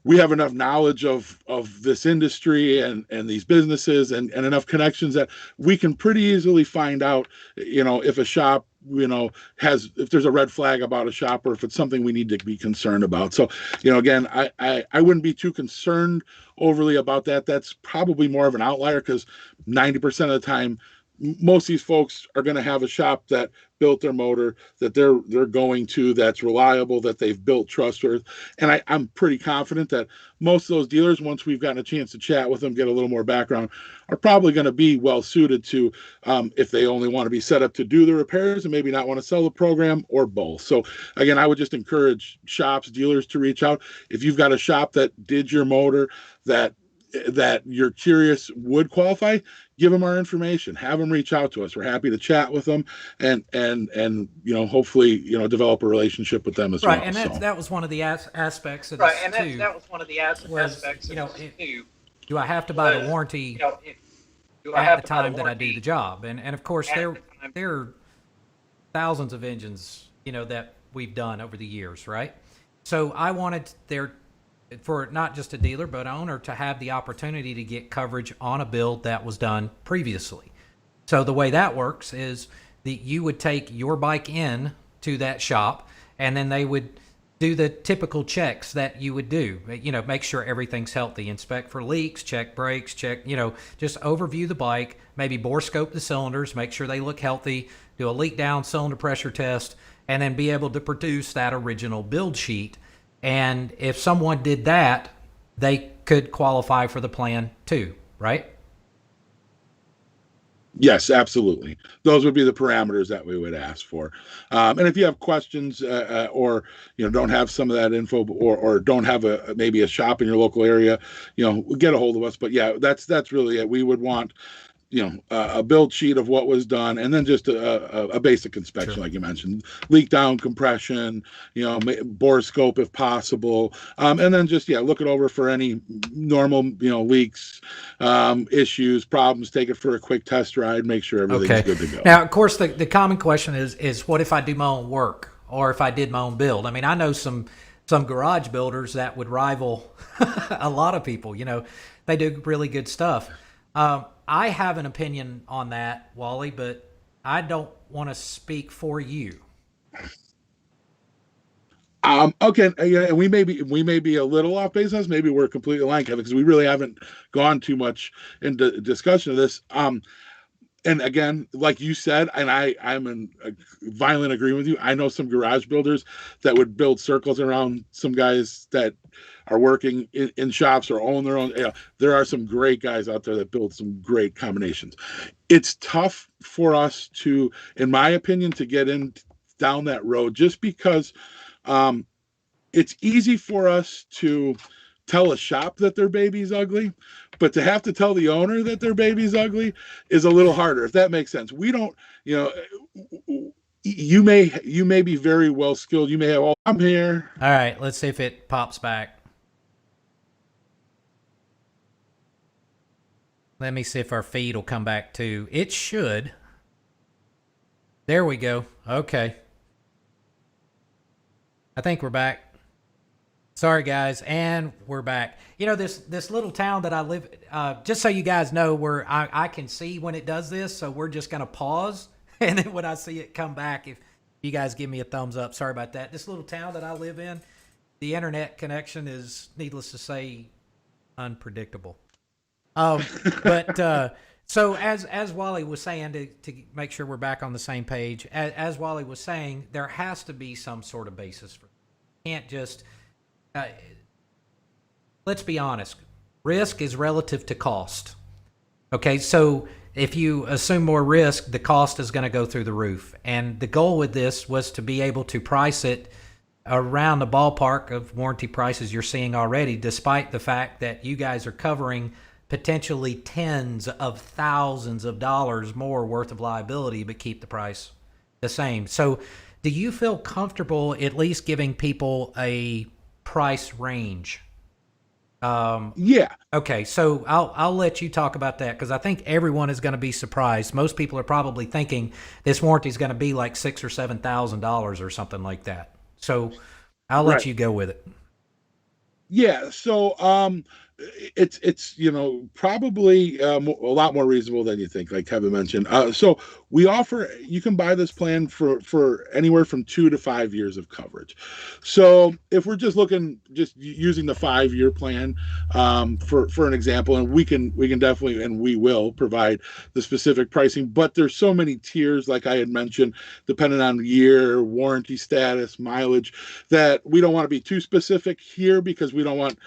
we have enough knowledge of this industry and these businesses and enough connections that we can pretty easily find out, if a shop, if there's a red flag about a shop or if it's something we need to be concerned about. So, again, I wouldn't be too concerned overly about that. That's probably more of an outlier because 90% of the time, most of these folks are going to have a shop that built their motor that they're going to, that's reliable, that they've built trustworthy. And I'm pretty confident that most of those dealers, once we've gotten a chance to chat with them, get a little more background, are probably going to be well suited to, if they only want to be set up to do the repairs and maybe not want to sell the program, or both. So again, I would just encourage shops, dealers to reach out. If you've got a shop that did your motor, that that you're curious would qualify, give them our information, have them reach out to us. We're happy to chat with them and hopefully develop a relationship with them as Right, well. and So that was one of the aspects of this too. That was one of the Was aspects of this too. do I have to buy the Was warranty do I at have the to buy the time that I do the warranty job? And of course at there the time? there are thousands of engines that we've done over the years, right? So I wanted there for not just a dealer but owner to have the opportunity to get coverage on a build that was done previously. So the way that works is that you would take your bike in to that shop, and then they would do the typical checks that you would do. Make sure everything's healthy, inspect for leaks, check brakes, check, just overview the bike, maybe bore scope the cylinders, make sure they look healthy, do a leak down cylinder pressure test, and then be able to produce that original build sheet. And if someone did that, they could qualify for the plan too, right? yes, absolutely. Those would be the parameters that we would ask for. And if you have questions or don't have some of that info or don't have maybe a shop in your local area, get a hold of us. But yeah, that's really it. We would want a build sheet of what was done, and then just a basic inspection, Sure. like you mentioned, leak down, compression, bore scope if possible, and then just look it over for any normal leaks, issues, problems. Take it for a quick test ride, make sure everything's good to go. Now, of course, the common question is what if I do my own work or if I did my own build? I mean, I know some garage builders that would rival a lot of people. They do really good stuff. I have an opinion on that, Wally, but I don't want to speak for you. Okay, yeah, we may be a little off base on this. Maybe we're completely aligned, Kevin, because we really haven't gone too much into discussion of this. And again, like you said, and I'm in a violent agreement with you. I know some garage builders that would build circles around some guys that are working in shops or own their own. There are some great guys out there that build some great combinations. It's tough for us to, in my opinion, to get in down that road just because it's easy for us to tell a shop that their baby's ugly, but to have to tell the owner that their baby's ugly is a little harder, if that makes sense. We don't, you may be very well skilled. You may have, I'm here. All right, let's see if it pops back. Let me see if our feed will come back too. It should. There we go. Okay. I think we're back. Sorry, guys, and we're back. This little town that I live, just so you guys know, where I can see when it does this, so we're just going to pause, and then when I see it come back, if you guys give me a thumbs up. Sorry about that. This little town that I live in, the internet connection is, needless to say, unpredictable. But so as Wally was saying, to make sure we're back on the same page, as Wally was saying, there has to be some sort of basis for it. You can't just let's be honest. Risk is relative to cost. Okay, so if you assume more risk, the cost is going to go through the roof. And the goal with this was to be able to price it around the ballpark of warranty prices you're seeing already, despite the fact that you guys are covering potentially tens of thousands of dollars more worth of liability, but keep the price the same. So do you feel comfortable at least giving people a price range? Yeah. Okay, so I'll let you talk about that, because I think everyone is going to be surprised. Most people are probably thinking this warranty is going to be like $6,000 or $7,000 or something like that. So I'll let you go with it. Yeah. So it's probably a lot more reasonable than you think, like Kevin mentioned. So you can buy this plan for anywhere from 2 to 5 years of coverage. So if we're just using the 5-year plan for an example, and we can definitely, and we will provide the specific pricing, but there's so many tiers, like I had mentioned, depending on year, warranty status, mileage, that we don't want to be too specific here, because we don't want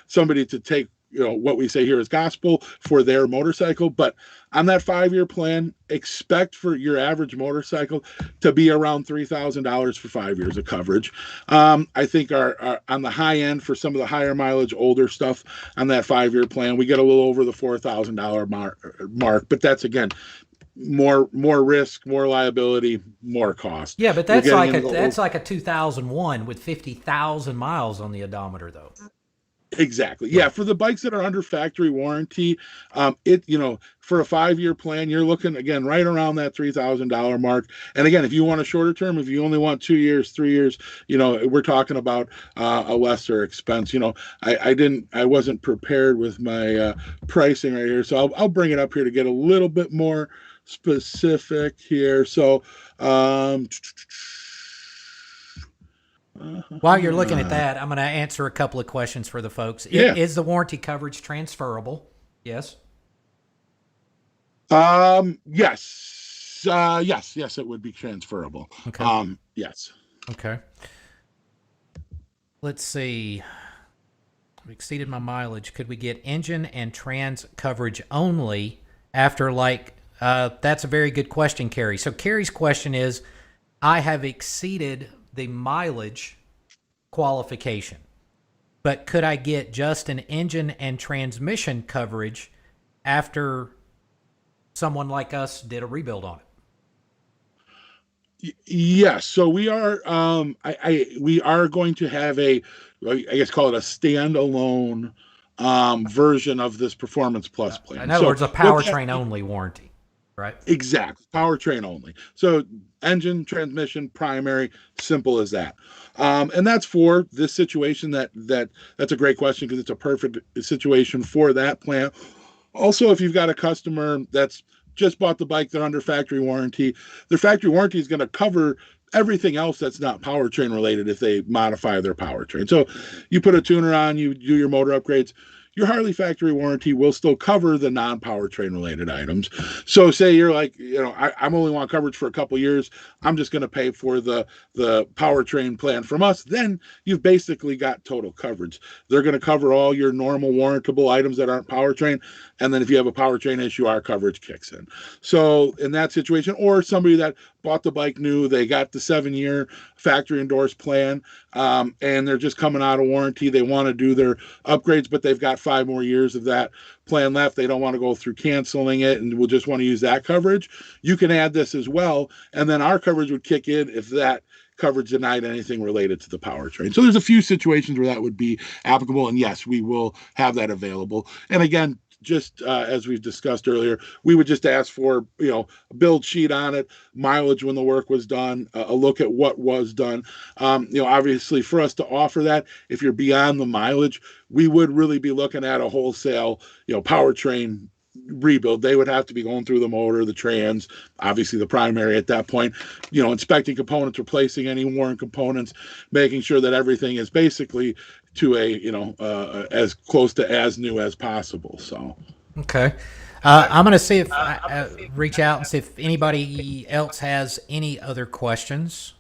somebody to take what we say here is gospel for their motorcycle. But on that 5-year plan, expect for your average motorcycle to be around $3,000 for 5 years of coverage. I think our on the high end for some of the higher mileage, older stuff on that 5-year plan, we get a little over the $4,000 mark. But that's again more risk, more liability, more cost. Yeah, but that's like a 2001 with 50,000 miles on the odometer, though. Exactly. Yeah, for the bikes that are under factory warranty, for a 5-year plan, you're looking again right around that $3,000 mark. And again, if you want a shorter term, if you only want 2 years, 3 years, we're talking about a lesser expense. I wasn't prepared with my pricing right here, so I'll bring it up here to get a little bit more specific here. So, while you're looking at that, I'm going to answer a couple of questions for the folks. Yeah. Is the warranty coverage transferable? Yes. Yes. Yes, it would be transferable. Okay. Yes. Okay. Let's see. We exceeded my mileage. Could we get engine and trans coverage only after that's a very good question, Carrie. So Carrie's question is, I have exceeded the mileage qualification, but could I get just an engine and transmission coverage after someone like us did a rebuild on it? Yes. So we are we are going to have I guess call it a standalone version of this Performance Plus plan. In other words, a powertrain only warranty. Right. Exactly. Powertrain only. So engine, transmission, primary, simple as that. And that's for this situation that's a great question because it's a perfect situation for that plan. Also, if you've got a customer that's just bought the bike, they're under factory warranty, their factory warranty is going to cover everything else that's not powertrain related if they modify their powertrain. So you put a tuner on, you do your motor upgrades, your Harley factory warranty will still cover the non-powertrain related items. So say you're like, I'm only want coverage for a couple years. I'm just going to pay for the powertrain plan from us. Then you've basically got total coverage. They're going to cover all your normal warrantable items that aren't powertrain. And then if you have a powertrain issue, our coverage kicks in. So in that situation, or somebody that bought the bike new, they got the 7-year factory endorsed plan, and they're just coming out of warranty. They want to do their upgrades, but they've got 5 more years of that plan left. They don't want to go through canceling it and will just want to use that coverage. You can add this as well, and then our coverage would kick in if that coverage denied anything related to the powertrain. So there's a few situations where that would be applicable, and yes, we will have that available. And again, just as we've discussed earlier, we would just ask for, a build sheet on it, mileage when the work was done, a look at what was done. Obviously for us to offer that, if you're beyond the mileage, we would really be looking at a wholesale, powertrain rebuild. They would have to be going through the motor, the trans, obviously the primary at that point, inspecting components, replacing any worn components, making sure that everything is basically to as close to as new as possible. So okay, I'm going to see if reach out and see if anybody else has any other questions.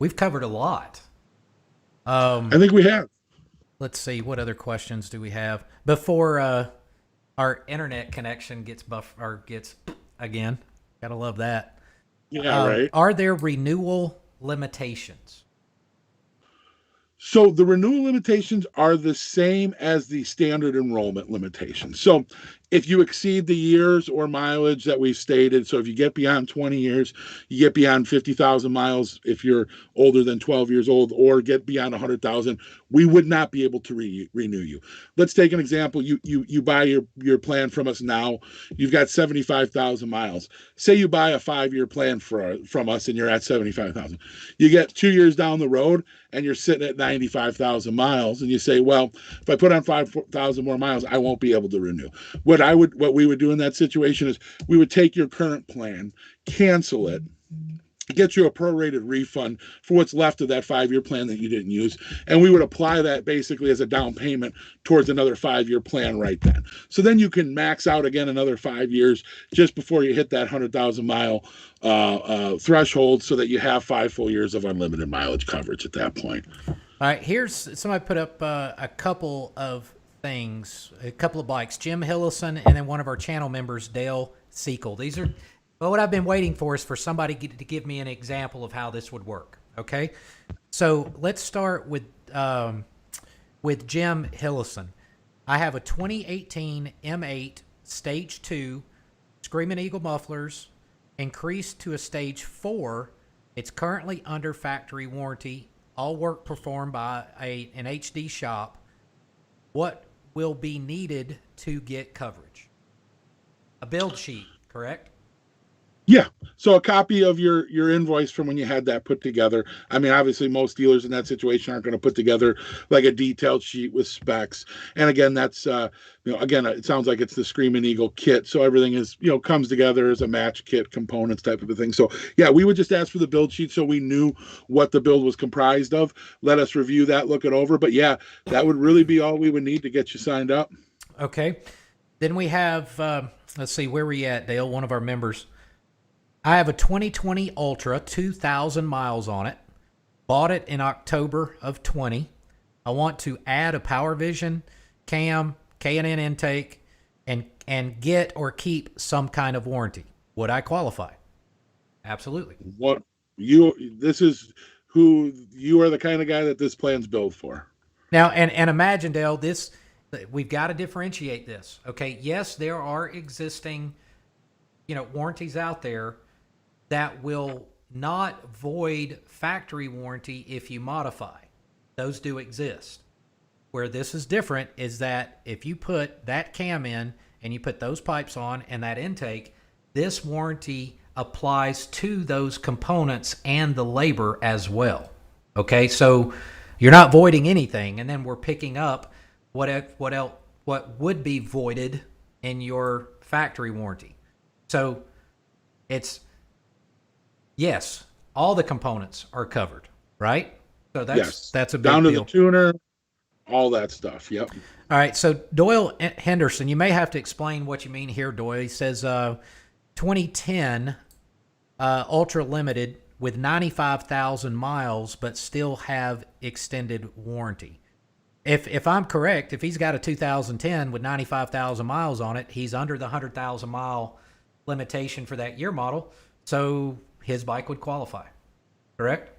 We've covered a lot. I think we have. Let's see, what other questions do we have before our internet connection gets gets again? Gotta love that. Yeah, right. Are there renewal limitations? So the renewal limitations are the same as the standard enrollment limitations. So if you exceed the years or mileage that we've stated, so if you get beyond 20 years, you get beyond 50,000 miles if you're older than 12 years old, or get beyond 100,000, we would not be able to renew you. Let's take an example. You buy your plan from us now. You've got 75,000 miles. Say you buy a 5-year plan from us and you're at 75,000. You get 2 years down the road and you're sitting at 95,000 miles, and you say, well, if I put on 5,000 more miles, I won't be able to renew. What we would do in that situation is we would take your current plan, cancel it, get you a prorated refund for what's left of that 5-year plan that you didn't use, and we would apply that basically as a down payment towards another 5-year plan right then. So then you can max out again another 5 years just before you hit that 100,000 mile threshold, so that you have 5 full years of unlimited mileage coverage at that point. All right, here's somebody put up a couple of things, a couple of bikes, Jim Hillison and then one of our channel members, Dale Sequel. These are, well, what I've been waiting for is for somebody to give me an example of how this would work. Okay. So let's start with Jim Hillison. I have a 2018 M8 Stage 2 Screaming Eagle mufflers, increased to a Stage 4. It's currently under factory warranty. All work performed by an HD shop. What will be needed to get coverage? A build sheet, correct? Yeah. So a copy of your invoice from when you had that put together. I mean, obviously most dealers in that situation aren't going to put together like a detailed sheet with specs. And again, that's again, it sounds like it's the Screaming Eagle kit. So everything is, comes together as a match kit, components type of a thing. So yeah, we would just ask for the build sheet so we knew what the build was comprised of. Let us review that, look it over. But yeah, that would really be all we would need to get you signed up. Okay. Then we have, let's see, where were you at, Dale? One of our members. I have a 2020 Ultra, 2,000 miles on it. Bought it in October of 20. I want to add a Power Vision, cam, K&N intake, and get or keep some kind of warranty. Would I qualify? Absolutely. This is who you are, the kind of guy that this plan's built for. Now, and imagine, Dale, we've got to differentiate this. Okay, yes, there are existing, warranties out there that will not void factory warranty if you modify. Those do exist. Where this is different is that if you put that cam in and you put those pipes on and that intake, this warranty applies to those components and the labor as well. Okay, so you're not voiding anything, and then we're picking up what would be voided in your factory warranty. So it's, yes, all the components are covered, right? So that's a big down to deal. the tuner, all that stuff. Yep. All right. So Doyle Henderson, you may have to explain what you mean here, Doyle. He says 2010 Ultra Limited with 95,000 miles, but still have extended warranty. If I'm correct, if he's got a 2010 with 95,000 miles on it, he's under the 100,000 mile limitation for that year model. So his bike would qualify, correct?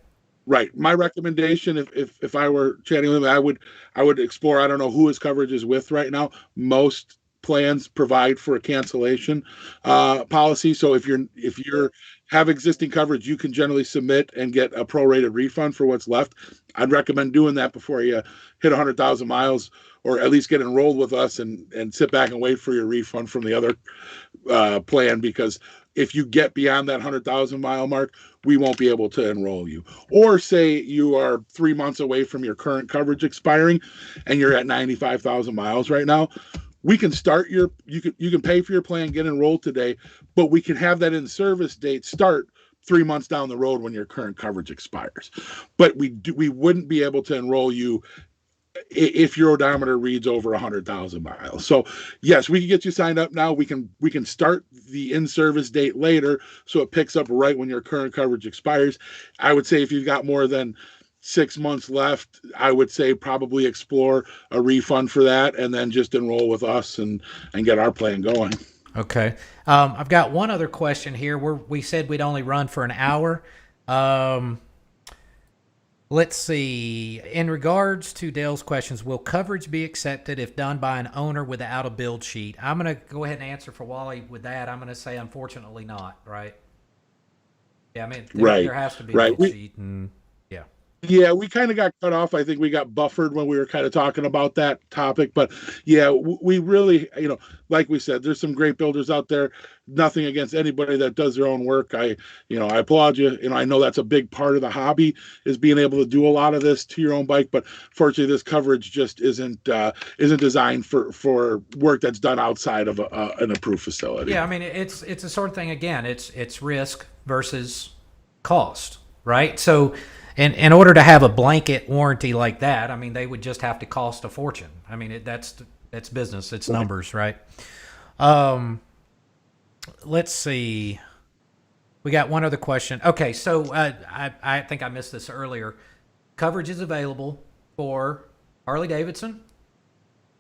Right. My recommendation, if I were chatting with him, I would explore. I don't know who his coverage is with right now. Most plans provide for a cancellation policy. So if you're have existing coverage, you can generally submit and get a prorated refund for what's left. I'd recommend doing that before you hit 100,000 miles, or at least get enrolled with us and sit back and wait for your refund from the other plan, because if you get beyond that 100,000 mile mark, we won't be able to enroll you. Or say you are 3 months away from your current coverage expiring and you're at 95,000 miles right now, we can start you can pay for your plan, get enrolled today, but we can have that in service date start 3 months down the road when your current coverage expires. But we wouldn't be able to enroll you if your odometer reads over 100,000 miles. So yes, we can get you signed up now. We can start the in-service date later, so it picks up right when your current coverage expires. I would say if you've got more than 6 months left, I would say probably explore a refund for that, and then just enroll with us and get our plan going. Okay. I've got one other question here. We said we'd only run for an hour. Let's see. In regards to Dale's questions, will coverage be accepted if done by an owner without a build sheet? I'm going to go ahead and answer for Wally with that. I'm going to say, unfortunately, not. Right? Yeah, I mean, there has to be a build sheet. And yeah. Yeah, we kind of got cut off. I think we got buffered when we were kind of talking about that topic. But yeah, we really, like we said, there's some great builders out there. Nothing against anybody that does their own work. I applaud you. I know that's a big part of the hobby, is being able to do a lot of this to your own bike. But fortunately, this coverage just isn't designed for work that's done outside of an approved facility. Yeah, I mean, it's a sort of thing. Again, it's risk versus cost, right? So, in order to have a blanket warranty like that, I mean, they would just have to cost a fortune. I mean, that's business. It's numbers, right? Let's see. We got one other question. Okay, so I think I missed this earlier. Coverage is available for Harley-Davidson,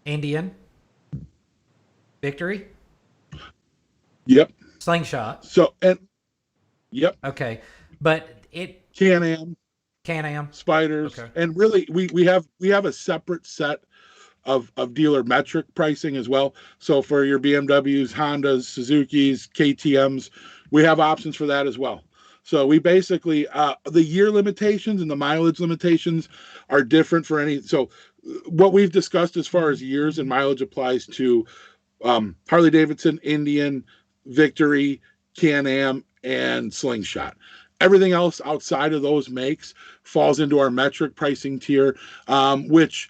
Indian, Victory, Yep. Slingshot. So, and yep, Okay, but it Can-Am, Can-Am. Spiders, Okay. and really we have a separate set of dealer metric pricing as well. So for your BMWs, Hondas, Suzuki's, KTM's, we have options for that as well. So we basically the year limitations and the mileage limitations are different for any. So what we've discussed as far as years and mileage applies to Harley Davidson, Indian, Victory, Can-Am, and Slingshot. Everything else outside of those makes falls into our metric pricing tier, which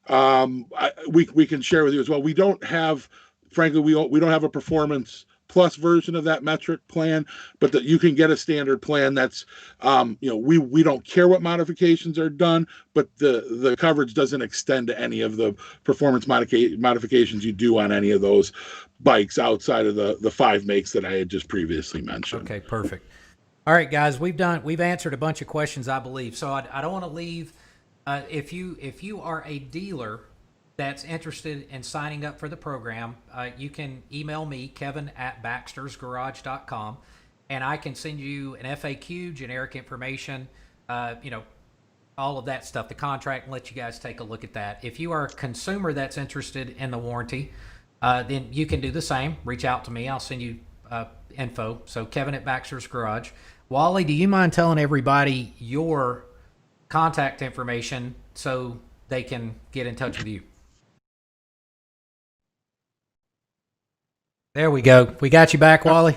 we can share with you as well. We don't have, frankly, we don't have a performance plus version of that metric plan, but that you can get a standard plan that's we don't care what modifications are done, but the coverage doesn't extend to any of the performance modifications you do on any of those bikes outside of the 5 makes that I had just previously mentioned. Okay, perfect. All right, guys, we've answered a bunch of questions, I believe. So I don't want to leave. If you are a dealer that's interested in signing up for the program, you can email me, kevin@baxtersgarage.com, and I can send you an FAQ, generic information, all of that stuff, the contract, and let you guys take a look at that. If you are a consumer that's interested in the warranty, then you can do the same. Reach out to me. I'll send you info. So Kevin at Baxter's Garage. Wally, do you mind telling everybody your contact information so they can get in touch with you? There we go. We got you back, Wally.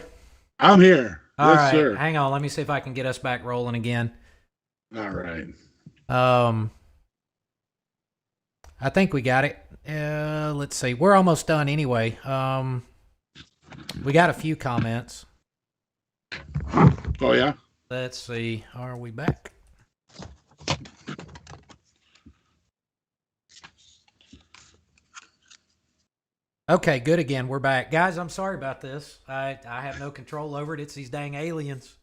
I'm here. All Yes, right. sir. Hang on. Let me see if I can get us back rolling again. All right. I think we got it. Let's see. We're almost done anyway. We got a few comments. Oh yeah. Let's see. Are we back? Okay, good again. We're back. Guys, I'm sorry about this. I have no control over it. It's these dang aliens.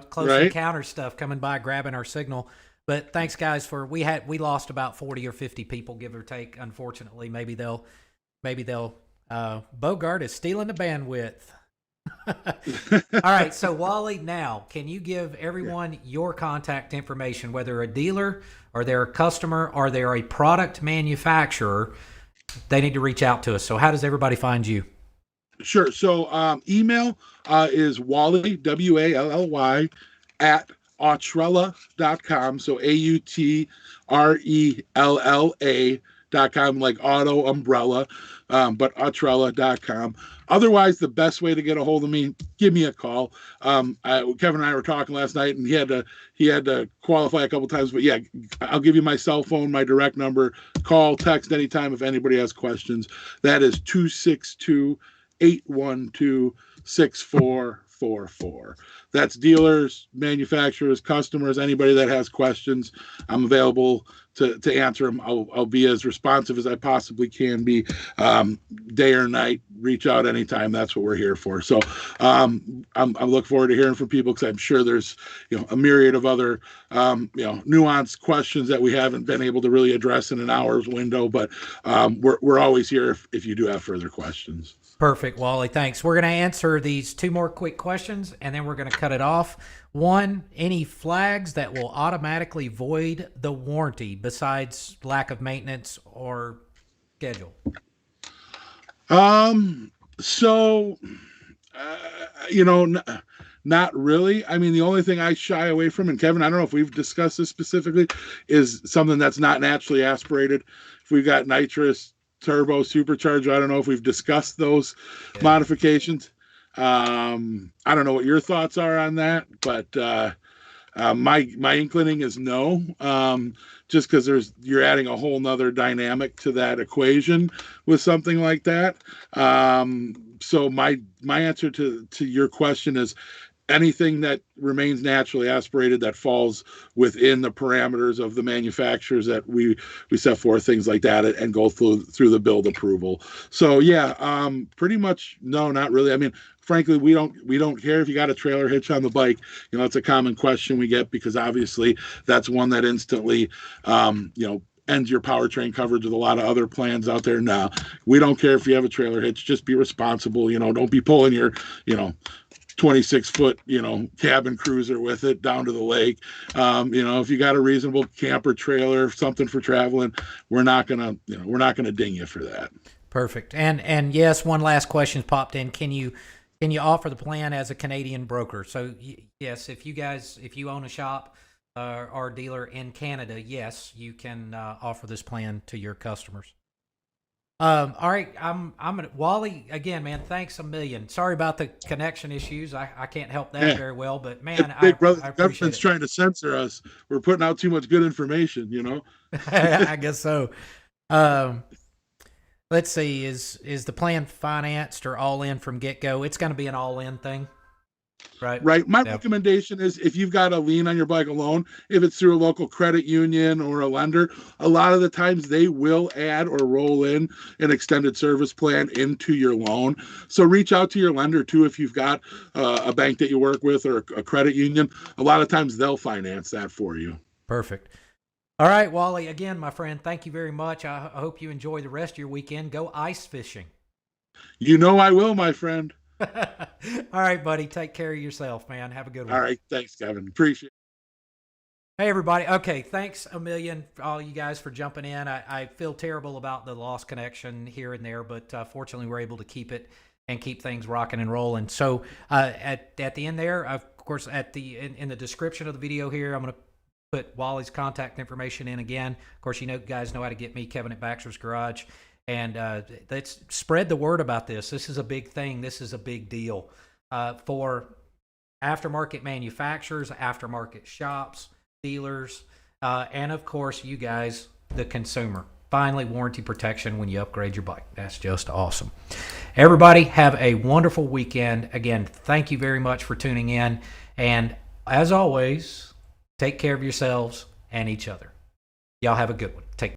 Close encounter stuff coming by, grabbing our signal. But thanks, guys, for we lost about 40 or 50 people, give or take. Unfortunately, maybe they'll Bogart is stealing the bandwidth. All right, so Wally, now can you give everyone your contact information, whether a dealer or they're a customer or they're a product manufacturer? They need to reach out to us. So how does everybody find you? Sure. So email is Wally, Wally, at Autrella.com. So AUTRELLA.com, like auto umbrella, but Autrella.com. Otherwise, the best way to get a hold of me, give me a call. Kevin and I were talking last night, and he had to qualify a couple times, but yeah, I'll give you my cell phone, my direct number. Call, text anytime if anybody has questions. That is 262-812-6444. That's dealers, manufacturers, customers, anybody that has questions. I'm available to answer them. I'll be as responsive as I possibly can be, day or night. Reach out anytime. That's what we're here for. So I look forward to hearing from people, because I'm sure there's a myriad of other nuanced questions that we haven't been able to really address in an hour's window. But we're always here if you do have further questions. Perfect, Wally. Thanks. We're going to answer these 2 more quick questions, and then we're going to cut it off. 1, any flags that will automatically void the warranty besides lack of maintenance or schedule? Not really. I mean, the only thing I shy away from, and Kevin, I don't know if we've discussed this specifically, is something that's not naturally aspirated. If we've got nitrous, turbo, supercharger, I don't know if we've discussed those modifications. I don't know what your thoughts are on that, but my inclining is no, just because you're adding a whole nother dynamic to that equation with something like that. So my answer to your question is anything that remains naturally aspirated, that falls within the parameters of the manufacturers that we set forth, things like that, and go through the build approval. So yeah, pretty much no, not really. I mean, frankly, we don't care if you got a trailer hitch on the bike. It's a common question we get, because obviously that's one that instantly ends your powertrain coverage with a lot of other plans out there. No, we don't care if you have a trailer hitch. Just be responsible. Don't be pulling your, 26-foot, cabin cruiser with it down to the lake. If you got a reasonable camper trailer, something for traveling, we're not gonna ding you for that. Perfect. And yes, one last question popped in. Can you offer the plan as a Canadian broker? So yes, if you own a shop or dealer in Canada, yes, you can offer this plan to your customers. All right, I'm gonna Wally again, man. Thanks a million. Sorry about the connection issues. I can't help that very well, but man, Big brother, I the government's appreciate it. trying to censor us. We're putting out too much good information. I guess so. Let's see. Is the plan financed or all in from get go? It's going to be an all in thing. Right. My recommendation is if you've got a lien on your bike alone, if it's through a local credit union or a lender, a lot of the times they will add or roll in an extended service plan into your loan. So reach out to your lender too if you've got a bank that you work with or a credit union. A lot of times they'll finance that for you. Perfect. All right, Wally, again, my friend, thank you very much. I hope you enjoy the rest of your weekend. Go ice fishing. I will, my friend. All right, buddy. Take care of yourself, man. Have a good one. All right. Thanks, Kevin. Appreciate it. Hey, everybody. Okay, thanks a million, all you guys, for jumping in. I feel terrible about the lost connection here and there, but fortunately, we're able to keep it and keep things rocking and rolling. So at the end there, of course, in the description of the video here, I'm going to put Wally's contact information in again. Of course, guys know how to get me, Kevin at Baxter's Garage. And let's spread the word about this. This is a big thing. This is a big deal for aftermarket manufacturers, aftermarket shops, dealers, and of course, you guys, the consumer. Finally, warranty protection when you upgrade your bike. That's just awesome. Everybody, have a wonderful weekend. Again, thank you very much for tuning in. And as always, take care of yourselves and each other. Y'all have a good one.